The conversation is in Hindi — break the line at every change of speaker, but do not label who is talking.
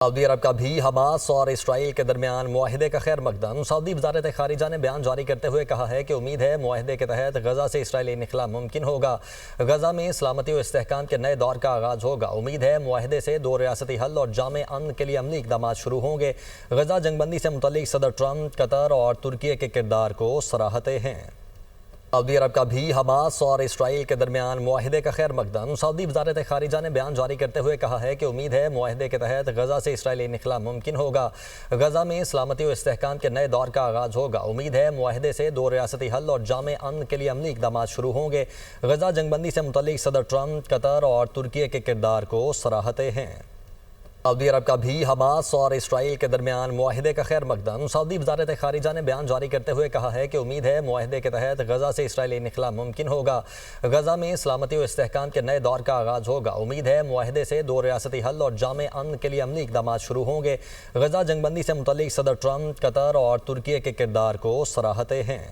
सऊदी अरब का भी हमास और इसराइल के दरमियान मुआहिदे का खैर मकदम। सऊदी वज़ारत ख़ारिजा ने बयान जारी करते हुए कहा है कि उम्मीद है मुआहिदे के तहत गज़ा से इसराइली निखला मुमकिन होगा। गज़ा में सलामती और इस्तेहकाम के नए दौर का आगाज़ होगा। उम्मीद है मुआहिदे से दो रियासती हल और जामे अमन के लिए अमली इक़दाम शुरू होंगे। गज़ा जंगबंदी से मुतल्लिक़ सदर ट्रंप, कतर और तुर्की के किरदार को सराहते हैं। सऊदी अरब का भी हमास और इसराइल के दरमियान मुआहिदे का खैर मकदम। सऊदी वज़ारत ख़ारिजा ने बयान जारी करते हुए कहा है कि उम्मीद है मुआहिदे के तहत गज़ा से इसराइली निखला मुमकिन होगा। गज़ा में सलामती और इस्तेहकाम के नए दौर का आगाज़ होगा। उम्मीद है मुआहिदे से दो रियासती हल और जामे अमन के लिए अमली इक़दाम शुरू होंगे। गज़ा जंगबंदी से मुतल्लिक़ सदर ट्रंप, कतर और तुर्की के किरदार को सराहते हैं। सऊदी अरब का भी हमास और इसराइल के दरमियान मुआहिदे का खैर मकदम। सऊदी वज़ारत ख़ारिजा ने बयान जारी करते हुए कहा है कि उम्मीद है मुआहिदे के तहत गज़ा से इसराइली निखला मुमकिन होगा। गज़ा में सलामती और इस्तेहकाम के नए दौर का आगाज़ होगा। उम्मीद है मुआहिदे से दो रियासती हल और जामे अमन के लिए अमली इक़दाम शुरू होंगे। गज़ा जंगबंदी से मुतल्लिक़ सदर ट्रंप, कतर और तुर्की के किरदार को सराहते हैं।